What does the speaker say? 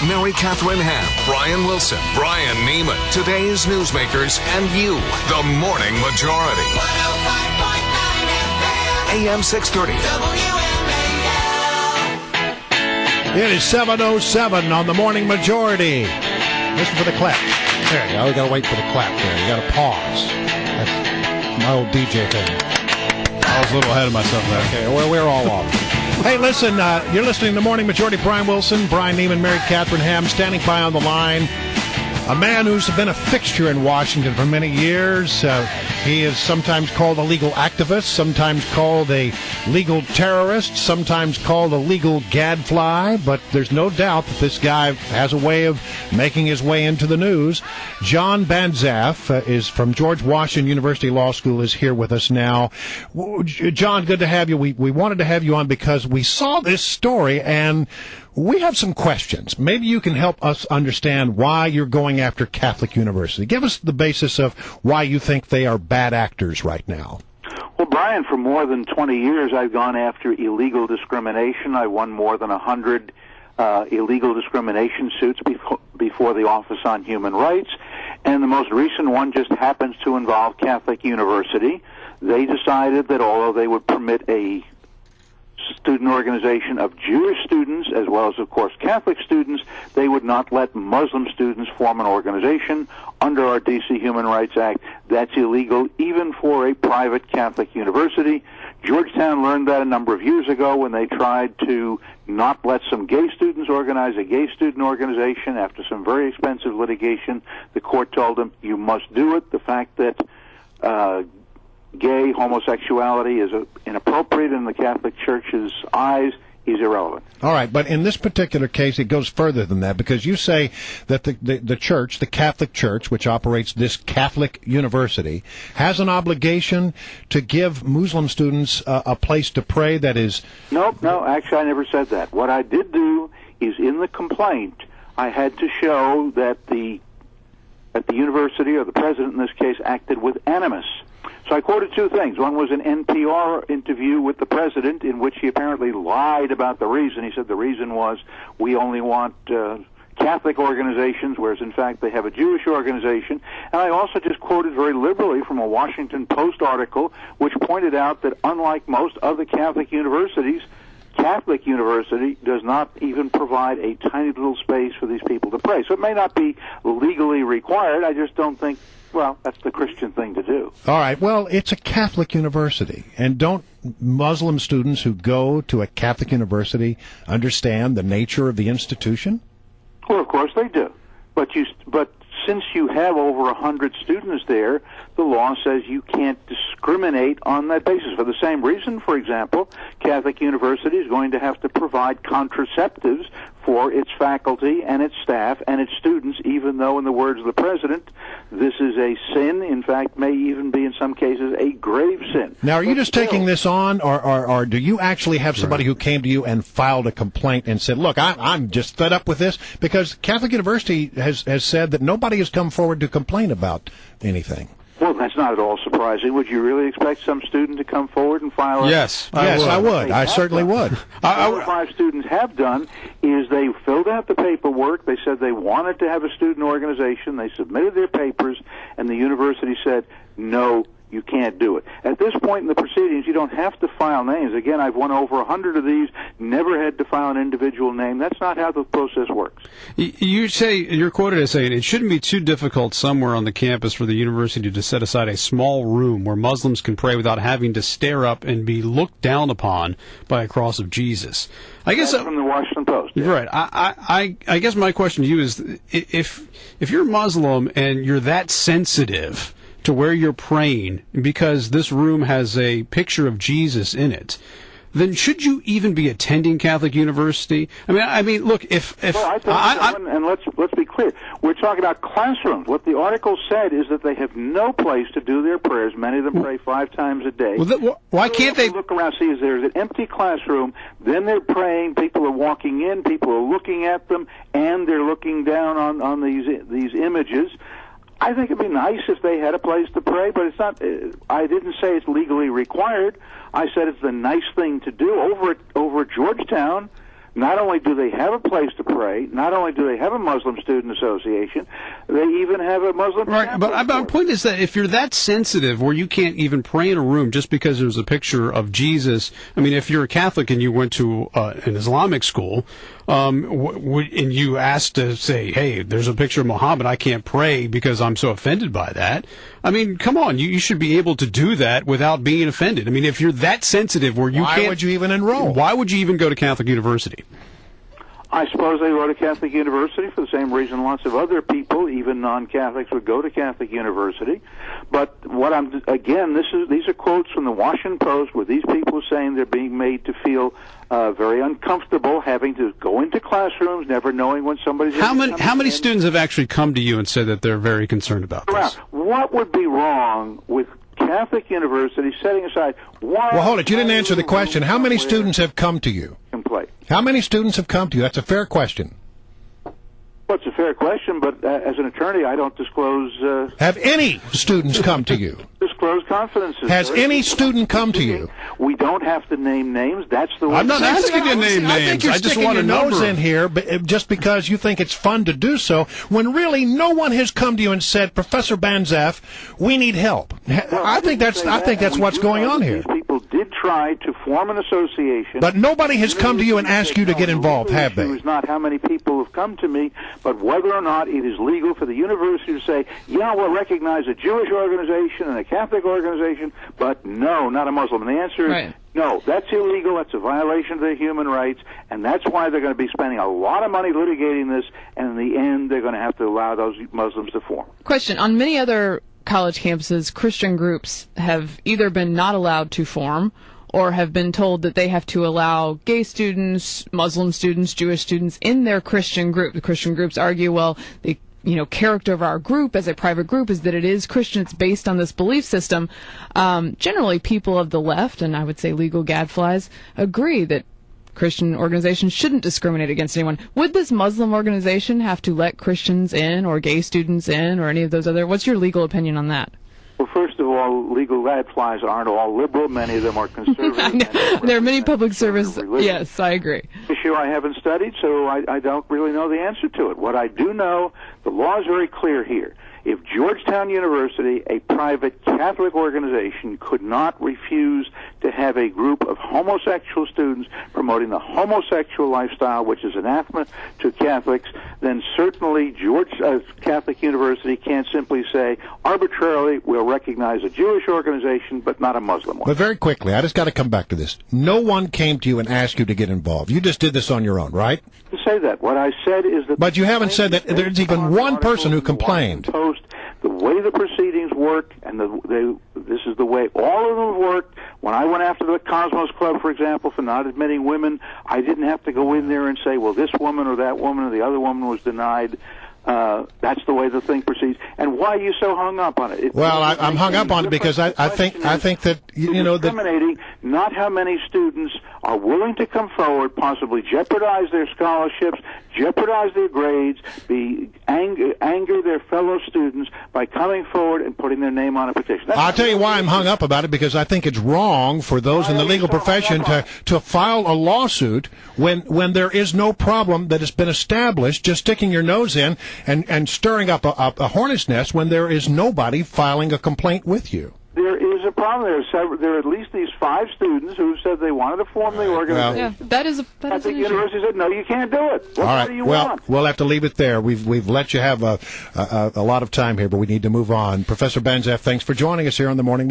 Mary Catherine Ham, Brian Wilson, Brian Neiman, today's newsmakers, and you, the Morning Majority. 105.9 FM. AM 630. WMAL. It is 7:07 on the Morning Majority. Listen for the clap. There you go. We got to wait for the clap there. You got to pause. That's my old DJ thing. I was a little ahead of myself there. Okay, well, we're all off. Hey, listen, you're listening to Morning Majority. Brian Wilson, Brian Neiman, Mary Catherine Ham, standing by on the line. A man who's been a fixture in Washington for many years. He is sometimes called a legal activist, sometimes called a legal terrorist, sometimes called a legal gadfly, but there's no doubt that this guy has a way of making his way into the news. John Banzhaf is from George Washington University Law School, is here with us now. John, good to have you. We wanted to have you on because we saw this story and we have some questions. Maybe you can help us understand why you're going after Catholic University. Give us the basis of why you think they are bad actors right now. Well, Brian, for more than 20 years, I've gone after illegal discrimination. I won more than 100 illegal discrimination suits before the Office on Human Rights. And the most recent one just happens to involve Catholic University. They decided that although they would permit a student organization of Jewish students, as well as, of course, Catholic students, they would not let Muslim students form an organization under our D.C. Human Rights Act. That's illegal, even for a private Catholic university. Georgetown learned that a number of years ago when they tried to not let some gay students organize a gay student organization. After some very expensive litigation, the court told them, you must do it. The fact that gay homosexuality is inappropriate in the Catholic Church's eyes is irrelevant. All right, but in this particular case, it goes further than that, because you say that the church, the Catholic Church, which operates this Catholic university, has an obligation to give Muslim students a place to pray that is... No, actually, I never said that. What I did do is, in the complaint, I had to show that the university, or the president in this case, acted with animus. So I quoted two things. One was an NPR interview with the president in which he apparently lied about the reason. He said the reason was we only want Catholic organizations, whereas in fact they have a Jewish organization. And I also just quoted very liberally from a Washington Post article which pointed out that unlike most other Catholic universities, Catholic University does not even provide a tiny little space for these people to pray. So it may not be legally required. I just don't think, well, that's the Christian thing to do. All right. Well, it's a Catholic university. And don't Muslim students who go to a Catholic university understand the nature of the institution? Well, of course they do. But since you have over 100 students there, the law says you can't discriminate on that basis. For the same reason, for example, Catholic University is going to have to provide contraceptives for its faculty and its staff and its students, even though, in the words of the president, this is a sin, in fact, may even be, in some cases, a grave sin. Now, are you just taking this on, or do you actually have somebody who came to you and filed a complaint and said, look, I'm just fed up with this? Because Catholic University has said that nobody has come forward to complain about anything. Well, that's not at all surprising. Would you really expect some student to come forward and file Yes, I would. I certainly would. What 5 students have done is they filled out the paperwork. They said they wanted to have a student organization. They submitted their papers, and the university said, no, you can't do it. At this point in the proceedings, you don't have to file names. Again, I've won over 100 of these, never had to file an individual name. That's not how the process works. You're quoted as saying it shouldn't be too difficult somewhere on the campus for the university to set aside a small room where Muslims can pray without having to stare up and be looked down upon by a cross of Jesus. I guess that's from the Washington Post. Yeah. Right. I guess my question to you is, if you're Muslim and you're that sensitive to where you're praying because this room has a picture of Jesus in it, then should you even be attending Catholic University? I mean, look, if well, and let's be clear, we're talking about classrooms. What the article said is that they have no place to do their prayers. Many of them pray 5 times a day. Why can't they look around? See, there's an empty classroom. Then they're praying. People are walking in. People are looking at them, and they're looking down on these images. I think it'd be nice if they had a place to pray, but it's not. I didn't say it's legally required. I said it's the nice thing to do. Over at Georgetown, Not only do they have a place to pray, not only do they have a Muslim student association, they even have a Muslim... Right, but my point is that if you're that sensitive where you can't even pray in a room just because there's a picture of Jesus, I mean, if you're a Catholic and you went to an Islamic school, and you asked to say, hey, there's a picture of Muhammad, I can't pray because I'm so offended by that. I mean, come on, you should be able to do that without being offended. I mean, if you're that sensitive where you can't... Why would you even enroll? Why would you even go to Catholic University? I suppose they go to Catholic University for the same reason lots of other people, even non-Catholics, would go to Catholic University. But these are quotes from the Washington Post where these people are saying they're being made to feel very uncomfortable having to go into classrooms, never knowing when somebody's... How many students have actually come to you and said that they're very concerned about this? What would be wrong with Catholic University setting aside one... Well, hold it. You didn't answer the question. How many students have come to you? How many students have come to you? That's a fair question. Well, it's a fair question, but as an attorney, I don't disclose... Have any students come to you? Disclose confidences. Has any student come to you? We don't have to name names. That's the way... I'm not asking you to name names. I think you're just sticking want your a number. nose in here just because you think it's fun to do so, when really no one has come to you and said, Professor Banzhaf, we need help. Well, I think that's what's going on here. These people did try to form an association. But nobody has come to you and asked you to get involved, have they? The issue is not how many people have come to me, but whether or not it is legal for the university to say, yeah, we'll recognize a Jewish organization and a Catholic organization, but no, not a Muslim. And the answer is no, that's illegal, that's a violation of their human rights, and that's why they're going to be spending a lot of money litigating this, and in the end, they're going to have to allow those Muslims to form. Question. On many other college campuses, Christian groups have either been not allowed to form or have been told that they have to allow gay students, Muslim students, Jewish students in their Christian group. The Christian groups argue, well, the character of our group as a private group is that it is Christian. It's based on this belief system. Generally, people of the left, and I would say legal gadflies, agree that Christian organizations shouldn't discriminate against anyone. Would this Muslim organization have to let Christians in or gay students in or any of those other? What's your legal opinion on that? Well, first of all, legal gadflies aren't all liberal. Many of them are conservative. There are many public service... Yes, I agree. Issue I haven't studied, so I don't really know the answer to it. What I do know, the law is very clear here. If Georgetown University, a private Catholic organization, could not refuse to have a group of homosexual students promoting the homosexual lifestyle, which is anathema to Catholics, then certainly Catholic University can't simply say, arbitrarily, we'll recognize a Jewish organization, but not a Muslim one. But very quickly, I just got to come back to this. No one came to you and asked you to get involved. You just did this on your own, right? To say that. What I said is that... But you haven't said that there's even one person who complained. The way the proceedings work, and this is the way all of them worked. When I went after the Cosmos Club, for example, for not admitting women, I didn't have to go in there and say, well, this woman or that woman or the other woman was denied. That's the way the thing proceeds. And why are you so hung up on it? I'm hung up on it because I think that discriminating, not how many students are willing to come forward, possibly jeopardize their scholarships, jeopardize their grades, anger their fellow students by coming forward and putting their name on a petition. I'll tell you why I'm hung up about it, because I think it's wrong for those in the legal profession to file a lawsuit when there is no problem that has been established, just sticking your nose in and stirring up a hornet's nest when there is nobody filing a complaint with you. There is a problem. There are at least these 5 students who said they wanted to form the organization. Yeah, that is an issue. University said, no, you can't do it. All right. Do you want? We'll have to leave it there. We've let you have a lot of time here, but we need to move on. Professor Banzhaf, thanks for joining us here on the Morning